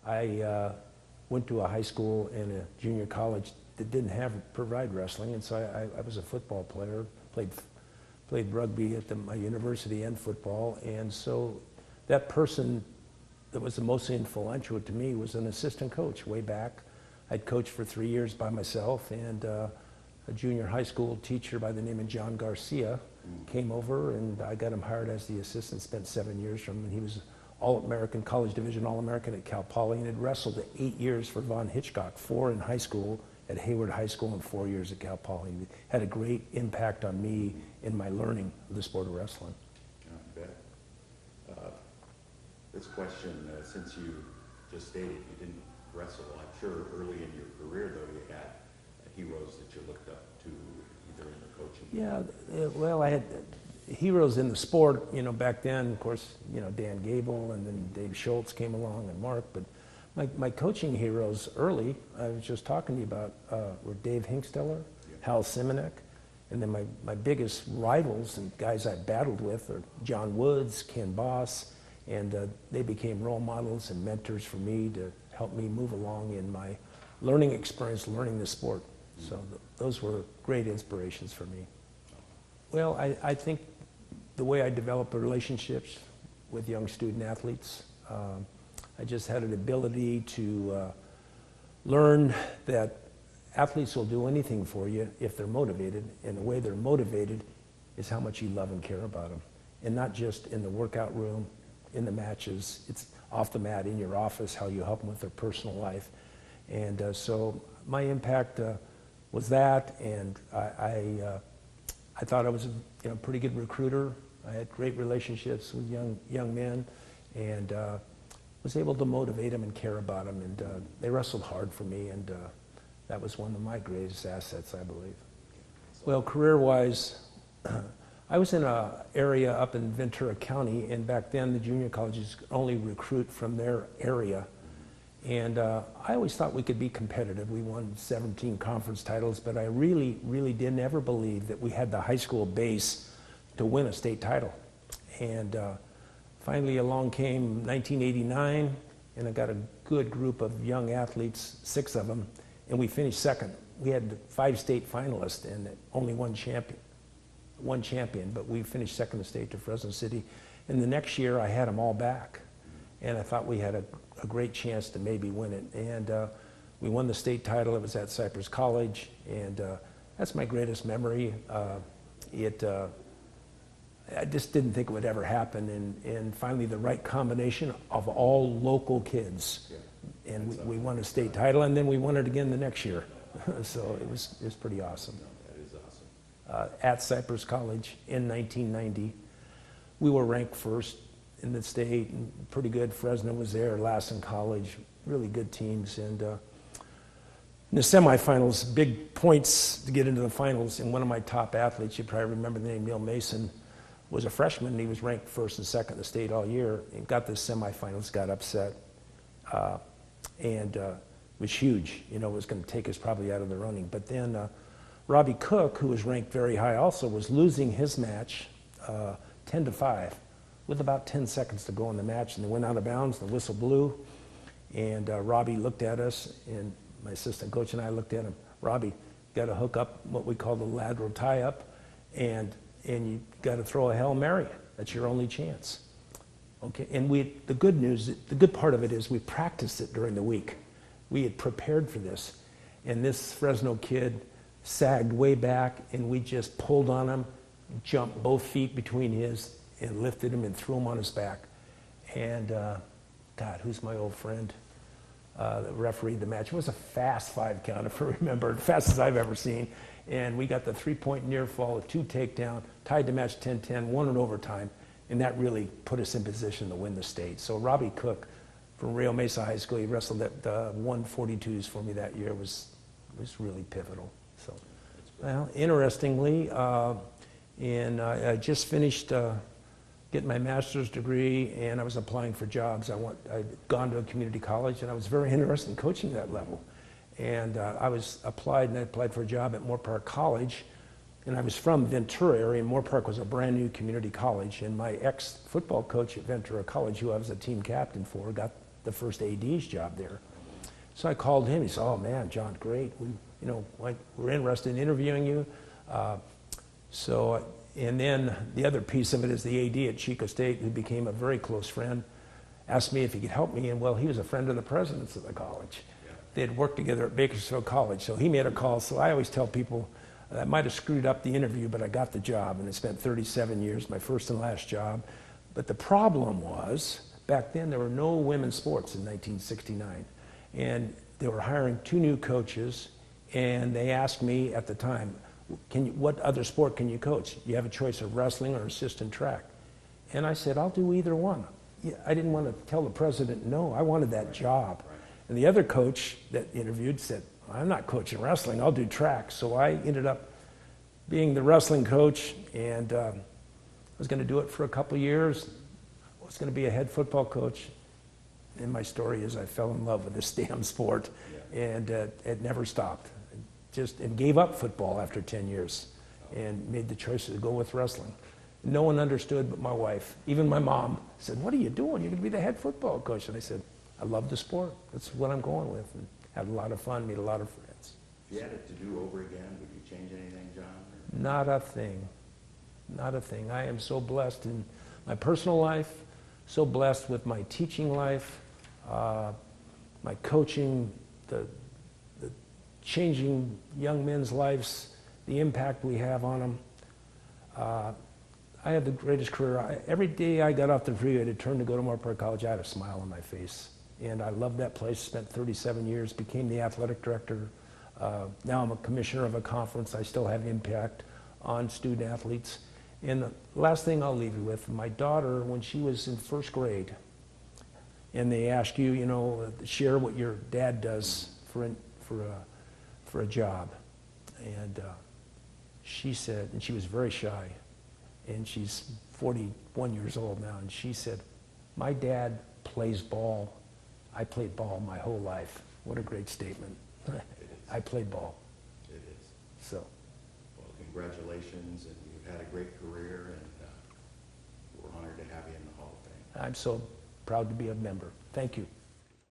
I went to a high school and a junior college that didn't provide wrestling, and so I was a football player, played rugby at my university and football, and so that person that was the most influential to me was an assistant coach way back. I'd coached for 3 years by myself, and a junior high school teacher by the name of John Garcia came over, and I got him hired as the assistant, spent 7 years from him, and he was All-American, College Division All-American at Cal Poly, and had wrestled 8 years for Von Hitchcock, 4 in high school at Hayward High School and 4 years at Cal Poly. He had a great impact on me in my learning of the sport of wrestling. I bet. This question, since you just stated you didn't wrestle, I'm sure early in your career, though, you had heroes that you looked up to, either in the coaching. Yeah, well, I had heroes in the sport, you know, back then, of course, you know, Dan Gable, and then Dave Schultz came along, and Mark, but my coaching heroes early, I was just talking to you about, were Dave Hinksteller, Hal Simonek, and then my biggest rivals and guys I battled with are John Woods, Ken Boss, and they became role models and mentors for me to help me move along in my learning experience, learning the sport. So those were great inspirations for me. Well, I think the way I develop relationships with young student athletes, I just had an ability to learn that athletes will do anything for you if they're motivated, and the way they're motivated is how much you love and care about them. And not just in the workout room, in the matches, it's off the mat, in your office, how you help them with their personal life. And so my impact was that, and I thought I was a pretty good recruiter. I had great relationships with young men, and was able to motivate them and care about them, and they wrestled hard for me, and that was one of my greatest assets, I believe. Well, career-wise, I was in an area up in Ventura County, and back then the junior colleges could only recruit from their area. And I always thought we could be competitive. We won 17 conference titles, but I really, really didn't ever believe that we had the high school base to win a state title. And finally along came 1989, and I got a good group of young athletes, 6 of them, and we finished second. We had 5 state finalists and only one champion, but we finished second in the state to Fresno City. And the next year I had them all back, and I thought we had a great chance to maybe win it. And we won the state title. It was at Cypress College, and that's my greatest memory. I just didn't think it would ever happen, and finally the right combination of all local kids. Yeah, and we won a state title, and then we won it again the next year. So it was pretty awesome. That is awesome. At Cypress College in 1990, we were ranked first in the state, and pretty good. Fresno was there, Lassen College, really good teams. And in the semifinals, big points to get into the finals, and one of my top athletes, you probably remember the name Neil Mason, was a freshman, and he was ranked first and second in the state all year, and got the semifinals, got upset, and it was huge. You know, it was going to take us probably out of the running. But then Robbie Cook, who was ranked very high also, was losing his match 10-5 with about 10 seconds to go in the match, and they went out of bounds, the whistle blew, and Robbie looked at us, and my assistant coach and I looked at him. Robbie, got to hook up what we call the lateral tie-up, and you got to throw a Hail Mary. That's your only chance. Okay, and the good part of it is we practiced it during the week. We had prepared for this, and this Fresno kid sagged way back, and we just pulled on him, jumped both feet between his, and lifted him and threw him on his back. And God, who's my old friend? The refereed the match. It was a fast 5 count, if I remember, the fastest I've ever seen. And we got the 3-point near fall, a 2 takedown, tied the match 10-10, won in overtime, and that really put us in position to win the state. So Robbie Cook from Rio Mesa High School, he wrestled at 142s for me that year, was really pivotal. So, well, interestingly, and I just finished getting my master's degree, and I was applying for jobs. I'd gone to a community college, and I was very interested in coaching that level. And I applied for a job at Moore Park College, and I was from Ventura area, and Moore Park was a brand new community college, and my ex-football coach at Ventura College, who I was a team captain for, got the first AD's job there. So I called him. He said, "Oh man, John, great. We're interested in interviewing you." And then the other piece of it is the AD at Chico State, who became a very close friend, asked me if he could help me. And well, he was a friend of the presidents of the college. Yeah. They had worked together at Bakersfield College. So he made a call. So I always tell people, I might have screwed up the interview, but I got the job. And I spent 37 years, my first and last job. But the problem was, back then there were no women's sports in 1969. And they were hiring 2 new coaches. And they asked me at the time, what other sport can you coach? You have a choice of wrestling or assistant track. And I said, I'll do either one. Yeah, I didn't want to tell the president no. I wanted that job. Right. And the other coach that interviewed said, I'm not coaching wrestling, I'll do track. So I ended up being the wrestling coach, and I was going to do it for a couple of years. I was going to be a head football coach. And my story is I fell in love with this damn sport, and it never stopped. And gave up football after 10 years and made the choice to go with wrestling. No one understood but my wife. Even my mom said, what are you doing? You're going to be the head football coach. And I said, I love the sport. That's what I'm going with. And had a lot of fun, made a lot of friends. If you had it to do over again, would you change anything, John? Or? Not a thing. Not a thing. I am so blessed in my personal life, so blessed with my teaching life, my coaching, the changing young men's lives, the impact we have on them. I had the greatest career. Every day I got off the freeway to turn to go to Moore Park College, I had a smile on my face. And I loved that place, spent 37 years, became the athletic director. Now I'm a commissioner of a conference. I still have impact on student athletes. And the last thing I'll leave you with, my daughter, when she was in first grade, and they ask you, share what your dad does for a job. And she said, and she was very shy, and she's 41 years old now, and she said, my dad plays ball. I played ball my whole life. What a great statement. I played ball. It is. So. Well, congratulations, and you've had a great career, and we're honored to have you in the Hall of Fame. I'm so proud to be a member. Thank you.